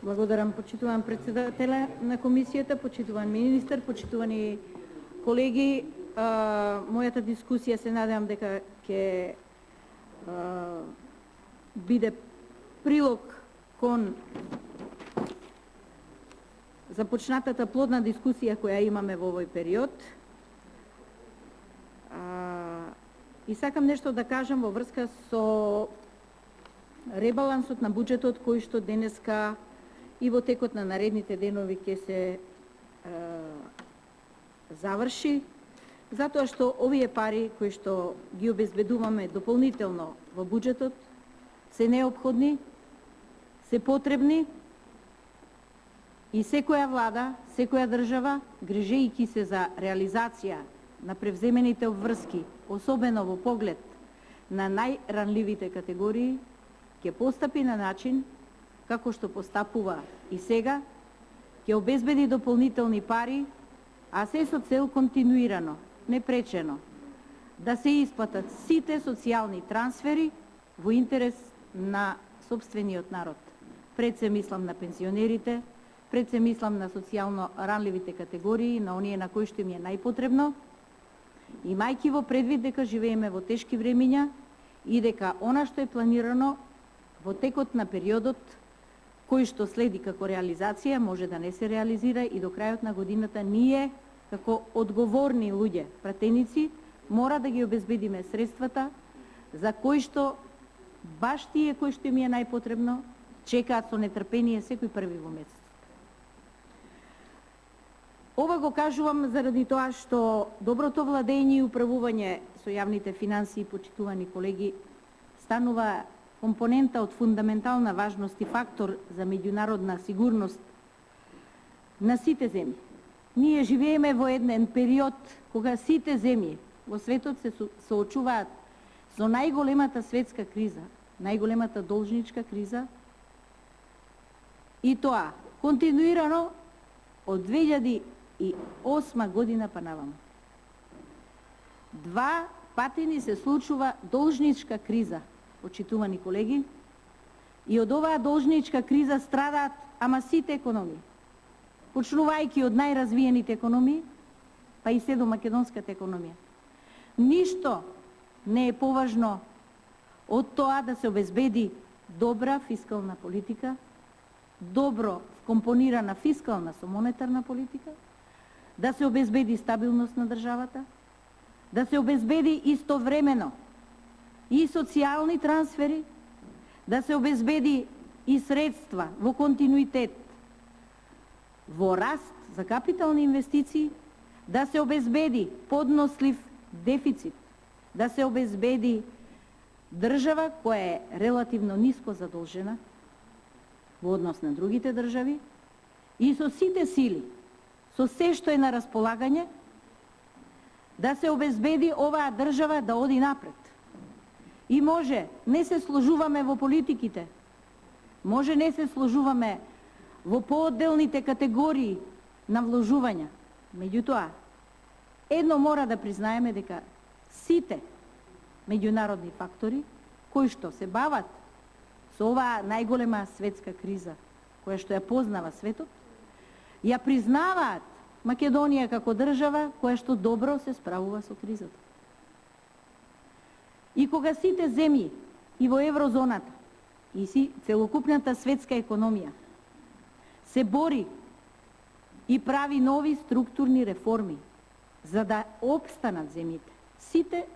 Благодарам, почитуван председателе на комисијата, почитуван министер, почитувани колеги. Мојата дискусија се надевам дека ќе биде прилог кон започнатата плодна дискусија која имаме во овој период. И сакам нешто да кажам во врска со ребалансот на буџетот кој што денеска и во текот на наредните денови ќе се заврши, затоа што овие пари кои што ги обезбедуваме дополнително во буџетот се неопходни, се потребни и секоја влада, секоја држава, грижејќи се за реализација на превземените обврски, особено во поглед на најранливите категории, ќе постапи на начин како што постапува и сега, ќе обезбеди дополнителни пари, а се со цел континуирано, непречено, да се исплатат сите социјални трансфери во интерес на сопствениот народ. Пред се мислам на пензионерите, пред се мислам на социјално ранливите категории, на оние на кои што им е најпотребно, имајќи во предвид дека живееме во тешки времиња и дека она што е планирано во текот на периодот кој што следи како реализација може да не се реализира и до крајот на годината ние, како одговорни луѓе, пратеници, мора да ги обезбедиме средствата за кои што баш тие кои што им е најпотребно чекаат со нетрпение секој први во месец. Ова го кажувам заради тоа што доброто владење и управување со јавните финансии, почитувани колеги, станува компонента од фундаментална важност и фактор за меѓународна сигурност на сите земји. Ние живееме во еден период кога сите земји во светот се соочуваат со најголемата светска криза, најголемата должничка криза, и тоа континуирано од 2008 година па наваму. Два пати ни се случува должничка криза, почитувани колеги, и од оваа должничка криза страдаат ама сите економии, почнувајќи од најразвиените економии, па и се до македонската економија. Ништо не е поважно од тоа да се обезбеди добра фискална политика, добро компонирана фискална со монетарна политика, да се обезбеди стабилност на државата, да се обезбеди истовремено и социјални трансфери, да се обезбеди и средства во континуитет, во раст за капитални инвестиции, да се обезбеди поднослив дефицит, да се обезбеди држава која е релативно ниско задолжена во однос на другите држави и со сите сили, со се што е на располагање, да се обезбеди оваа држава да оди напред. И може не се сложуваме во политиките, може не се сложуваме во поодделните категории на вложувања. Меѓутоа, едно мора да признаеме дека сите меѓународни фактори кои што се бават со оваа најголема светска криза, која што ја познава светот, ја признаваат Македонија како држава која што добро се справува со кризата. И кога сите земји и во еврозоната и целокупната светска економија се бори и прави нови структурни реформи за да опстанат земјите, сите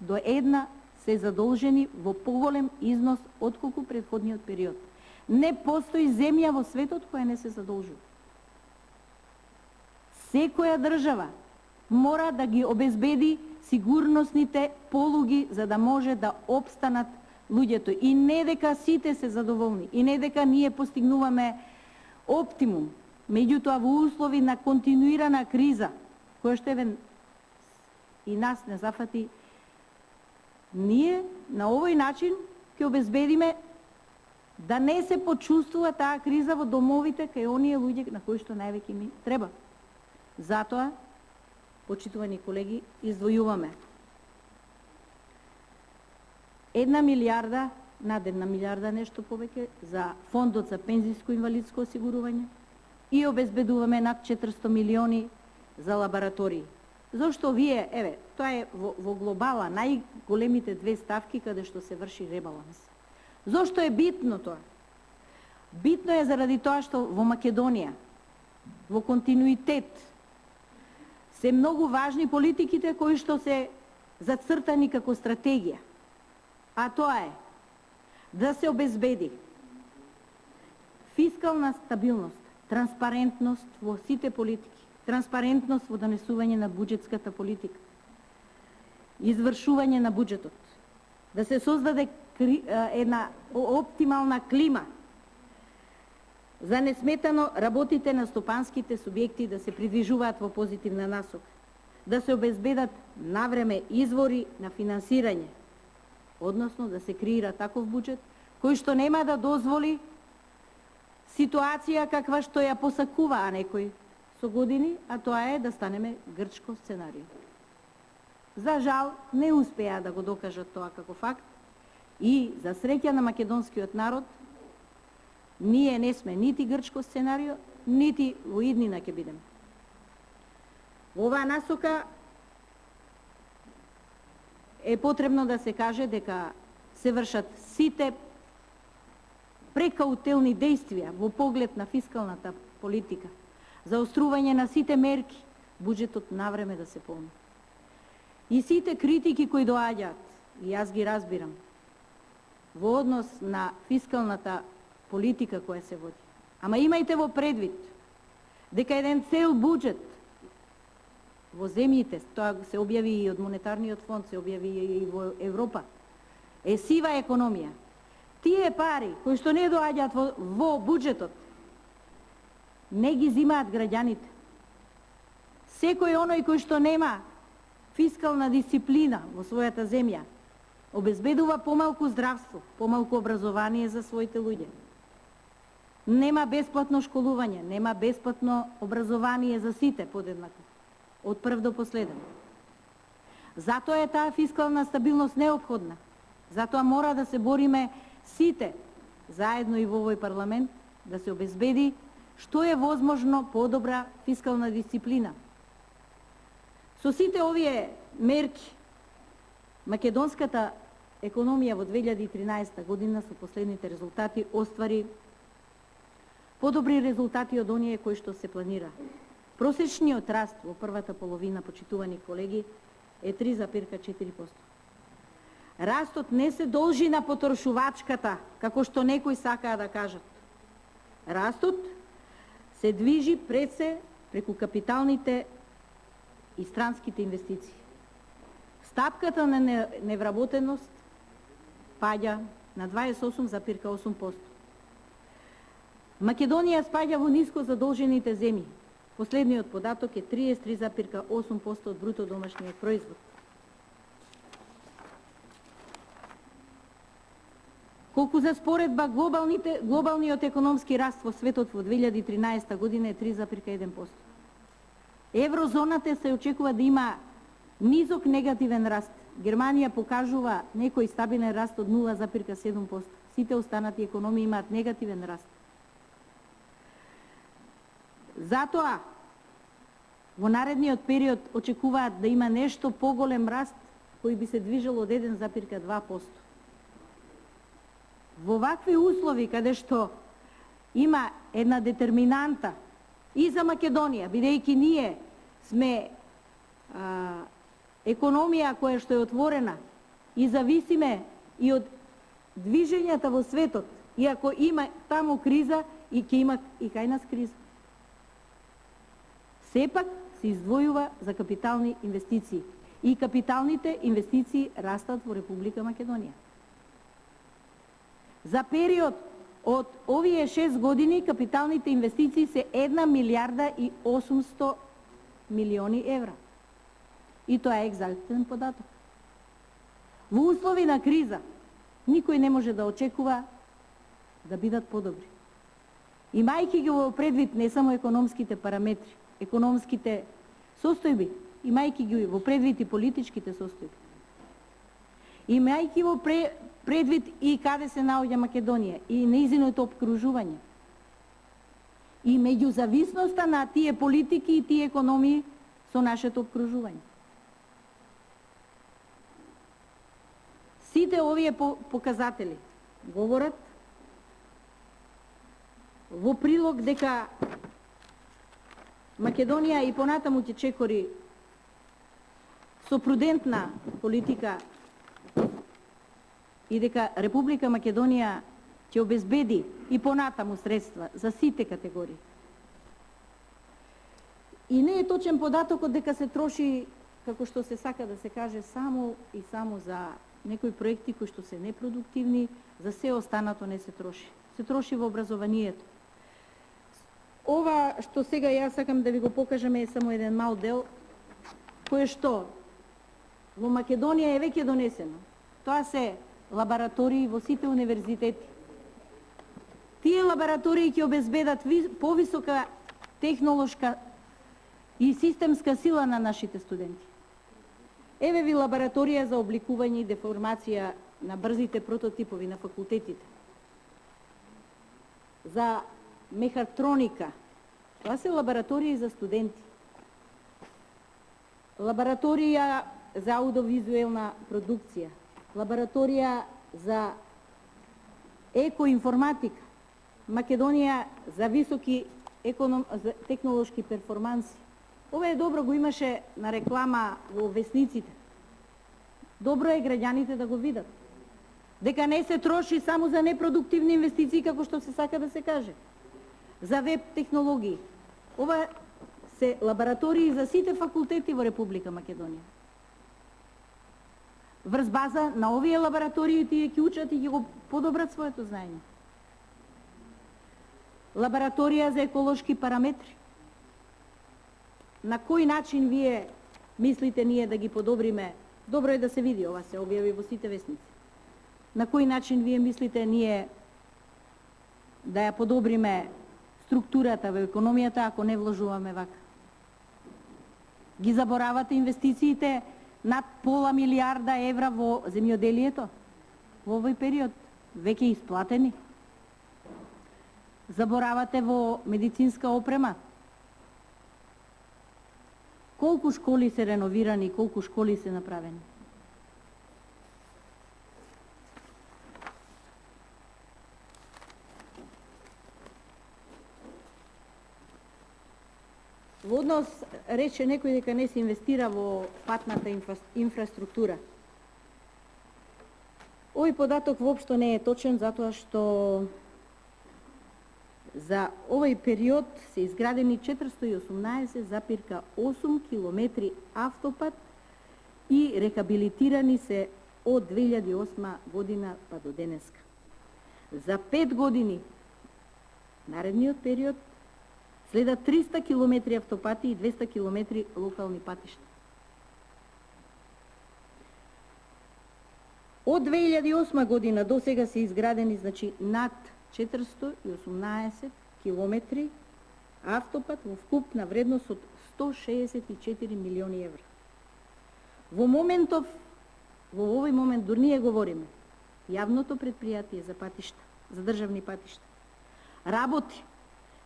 до една се задолжени во поголем износ отколку претходниот период. Не постои земја во светот која не се задолжува. Секоја држава мора да ги обезбеди сигурносните полуги за да може да опстанат луѓето. И не дека сите се задоволни, и не дека ние постигнуваме оптимум, меѓутоа во услови на континуирана криза, која што и нас не зафати, ние на овој начин ќе обезбедиме да не се почувствува таа криза во домовите кај оние луѓе на кои што највеќе ми треба. Затоа, почитувани колеги, издвојуваме 1 милијарда над 1 милиарда нешто повеќе за фондот за пензиско инвалидско осигурување и обезбедуваме над 400 милиони за лаборатории. Зошто вие, тоа е во глобала најголемите две ставки каде што се врши ребаланс. Зошто е битно тоа? Битно е заради тоа што во Македонија, во континуитет, се многу важни политиките кои што се зацртани како стратегија. А тоа е да се обезбеди фискална стабилност, транспарентност во сите политики, транспарентност во донесување на буџетската политика, извршување на буџетот, да се создаде една оптимална клима за несметано работите на стопанските субјекти да се придвижуваат во позитивна насока, да се обезбедат навреме извори на финансирање, односно да се креира таков буџет кој што нема да дозволи ситуација каква што ја посакуваа некои со години, а тоа е да станеме грчко сценарио. За жал, не успеа да го докажат тоа како факт и за среќа на македонскиот народ, ние не сме нити грчко сценарио, нити во иднина ќе бидеме. Во оваа насока е потребно да се каже дека се вршат сите прекаутелни действија во поглед на фискалната политика, заострување на сите мерки, буџетот навреме да се полни. И сите критики кои доаѓаат, и јас ги разбирам, во однос на фискалната политика која се води. Ама имајте во предвид дека еден цел буџет во земјите, тоа се објави и од Монетарниот фонд, се објави и во Европа, е сива економија. Тие пари кои што не доаѓаат во буџетот, не ги зимаат граѓаните. Секој оној кој што нема фискална дисциплина во својата земја, обезбедува помалку здравство, помалку образование за своите луѓе. Нема бесплатно школување, нема бесплатно образование за сите подеднакво, од прв до последен. Затоа е таа фискална стабилност неопходна. Затоа мора да се бориме сите, заедно и во овој парламент, да се обезбеди што е возможно подобра фискална дисциплина. Со сите овие мерки, македонската економија во 2013 година со последните резултати оствари подобри резултати од оние кои што се планира. Просечниот раст во првата половина, почитувани колеги, е 3,4%. Растот не се должи на потрошувачката, како што некои сакаа да кажат. Растот се движи пред се преку капиталните и странските инвестиции. Стапката на невработеност паѓа на 28,8%. Македонија спаѓа во ниско задолжените земји. Последниот податок е 33,8% од бруто домашниот производ. Колку за споредба глобалниот економски раст во светот во 2013 година е 3,1%. Еврозоната се очекува да има низок негативен раст. Германија покажува некој стабилен раст од 0,7%. Сите останати економии имаат негативен раст. Затоа, во наредниот период очекуваат да има нешто поголем раст, кој би се движел од 1,2%. Во вакви услови, каде што има една детерминанта и за Македонија, бидејќи ние сме економија која што е отворена и зависиме и од движењата во светот, и ако има таму криза, и ќе има и кај нас криза. Сепак се издвојува за капитални инвестиции. И капиталните инвестиции растат во Република Македонија. За период од овие 6 години капиталните инвестиции се 1 милиарда и 800 милиони евра. И тоа е екзактен податок. Во услови на криза, никој не може да очекува да бидат подобри. Имајќи ги во предвид не само економските параметри, економските состојби, имајќи ги во предвид и политичките состојби. Имајќи во предвид и каде се наоѓа Македонија и нејзиното обкружување и меѓузависноста на тие политики и тие економии со нашето обкружување. Сите овие показатели говорат во прилог дека Македонија и понатаму ќе чекори со прудентна политика и дека Република Македонија ќе обезбеди и понатаму средства за сите категории. И не е точен податокот дека се троши, како што се сака да се каже, само и само за некои проекти кои што се непродуктивни, за се останато не се троши. Се троши во образованието. Ова што сега јас сакам да ви го покажам е само еден мал дел, кое што во Македонија е веќе донесено. Тоа се лаборатории во сите универзитети. Тие лаборатории ќе обезбедат повисока технолошка и системска сила на нашите студенти. Еве ви лабораторија за обликување и деформација на брзите прототипови на факултетите. За мехатроника. Тоа се лаборатории за студенти. Лабораторија за аудиовизуелна продукција. Лабораторија за екоинформатика. Македонија за високи за технолошки перформанси. Ова е добро, го имаше на реклама во весниците. Добро е граѓаните да го видат. Дека не се троши само за непродуктивни инвестиции, како што се сака да се каже. За веб технологии. Ова се лаборатории за сите факултети во Република Македонија. Врз база на овие лаборатории тие ќе учат и ќе го подобрат своето знаење. Лабораторија за еколошки параметри. На кој начин вие мислите ние да ги подобриме? Добро е да се види, ова се објави во сите весници. На кој начин вие мислите ние да ја подобриме структурата во економијата ако не вложуваме вака? Ги заборавате инвестициите над пола милиарда евра во земјоделието во овој период, веќе исплатени. Заборавате во медицинска опрема. Колку школи се реновирани, колку школи се направени? Во однос рече некој дека не се инвестира во патната инфраструктура. Овој податок воопшто не е точен, затоа што за овој период се изградени 418,8 километри автопат и рехабилитирани се од 2008 година па до денеска. За 5 години, наредниот период, следат 300 километри автопати и 200 километри локални патишта. Од 2008 година до сега се изградени, значи, над 418 километри автопат во вкупна вредност од 164 милиони евра. Во овој момент, дури ние говориме, јавното предпријатие за патишта, за државни патишта, работи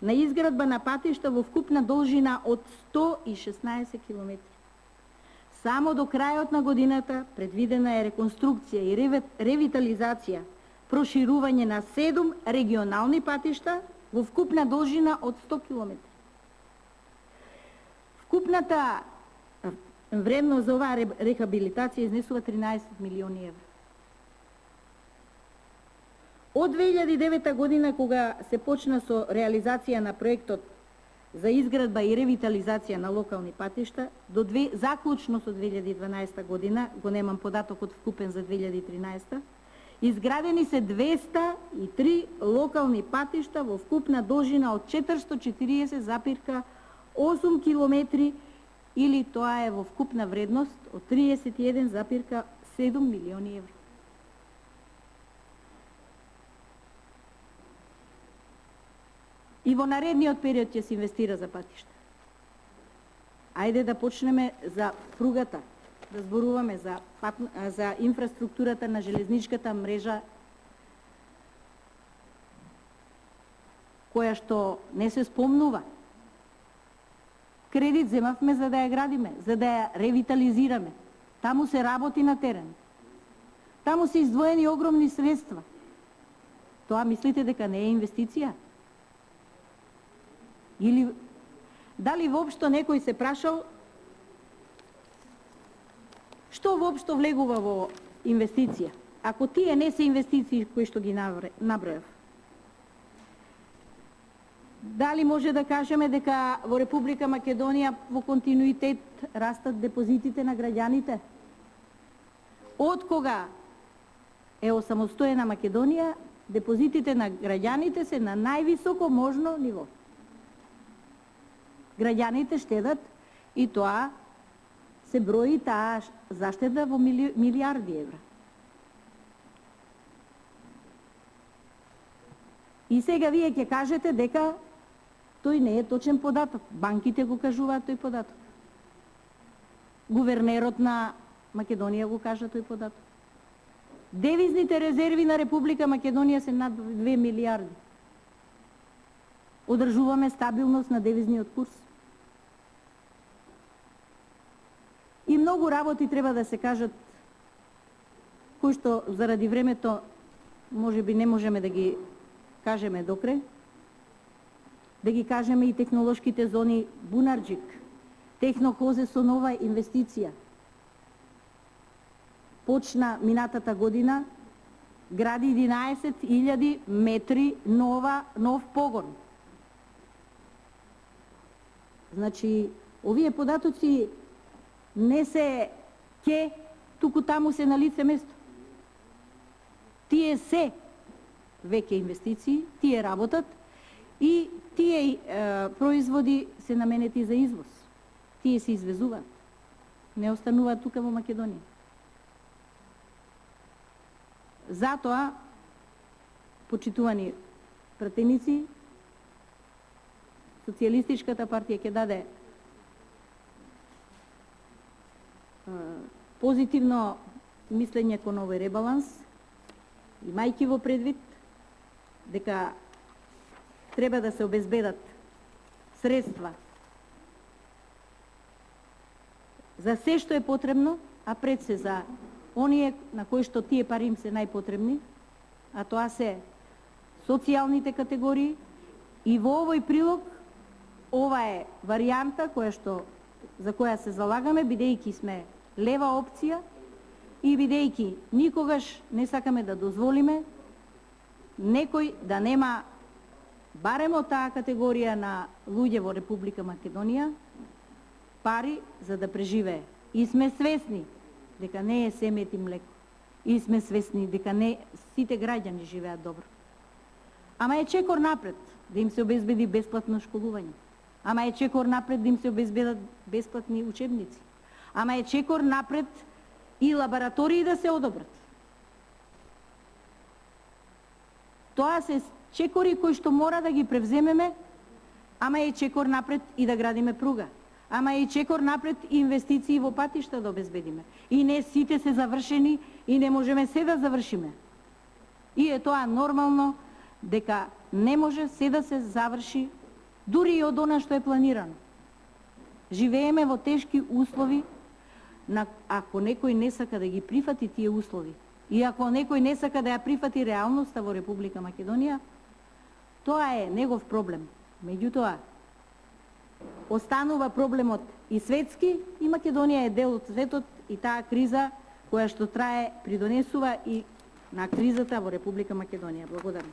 на изградба на патишта во вкупна должина од 116 километри. Само до крајот на годината предвидена е реконструкција и ревитализација, проширување на 7 регионални патишта во вкупна должина од 100 километри. Вкупната вредност за оваа рехабилитација изнесува 13 милиони евра. Од 2009 година, кога се почна со реализација на проектот за изградба и ревитализација на локални патишта, заклучно со 2012 година, го немам податокот вкупен за 2013, изградени се 203 локални патишта во вкупна должина од 440,8 километри, или тоа е во вкупна вредност од 31,7 милиони евра. И во наредниот период ќе се инвестира за патишта. Ајде да почнеме за пругата да зборуваме за инфраструктурата на железничката мрежа, која што не се спомнува. Кредит земавме за да ја градиме, за да ја ревитализираме. Таму се работи на терен. Таму се издвоени огромни средства. Тоа мислите дека не е инвестиција? Или дали воопшто некој се прашал што воопшто влегува во инвестиција? Ако тие не се инвестиции кои што ги набројав. Дали може да кажеме дека во Република Македонија во континуитет растат депозитите на граѓаните? Од кога е осамостоена Македонија, депозитите на граѓаните се на највисоко можно ниво. Граѓаните штедат и тоа се брои таа заштеда во милиарди евра. И сега вие ќе кажете дека тој не е точен податок. Банките го кажуваат тој податок. Гувернерот на Македонија го кажа тој податок. Девизните резерви на Република Македонија се над 2 милиарди. Одржуваме стабилност на девизниот курс. И многу работи треба да се кажат, кои што заради времето можеби не можеме да ги кажеме докрај. Да ги кажеме и технолошките зони Бунарџик, Технохозе со нова инвестиција. Почна минатата година, гради 11.000 метри нов погон. Значи, овие податоци не се ке, туку таму се на лице место. Тие се веќе инвестиции, тие работат и тие производи се наменети за извоз. Тие се извезуваат. Не остануваат тука во Македонија. Затоа, почитувани пратеници, Социјалистичката партија ќе даде позитивно мислење кон овој ребаланс, имајќи во предвид дека треба да се обезбедат средства за се што е потребно, а пред се за оние на кои што тие пари им се најпотребни, а тоа се социјалните категории. И во овој прилог, ова е варијанта за која се залагаме, бидејќи сме лева опција и бидејќи никогаш не сакаме да дозволиме некој да нема барем од таа категорија на луѓе во Република Македонија пари за да преживее. И сме свесни дека не е се мед и млеко. И сме свесни дека не сите граѓани живеат добро. Ама е чекор напред да им се обезбеди бесплатно школување. Ама е чекор напред да им се обезбедат бесплатни учебници. Ама е чекор напред и лаборатории да се одобрат. Тоа се чекори кои што мора да ги превземеме, ама е чекор напред и да градиме пруга. Ама е чекор напред и инвестиции во патишта да обезбедиме. И не сите се завршени и не можеме се да завршиме. И е тоа нормално дека не може се да се заврши дури и од она што е планирано. Живееме во тешки услови, ако некој не сака да ги прифати тие услови, и ако некој не сака да ја прифати реалноста во Република Македонија, тоа е негов проблем. Меѓутоа, останува проблемот и светски, и Македонија е дел од светот, и таа криза која што трае придонесува и на кризата во Република Македонија. Благодарам.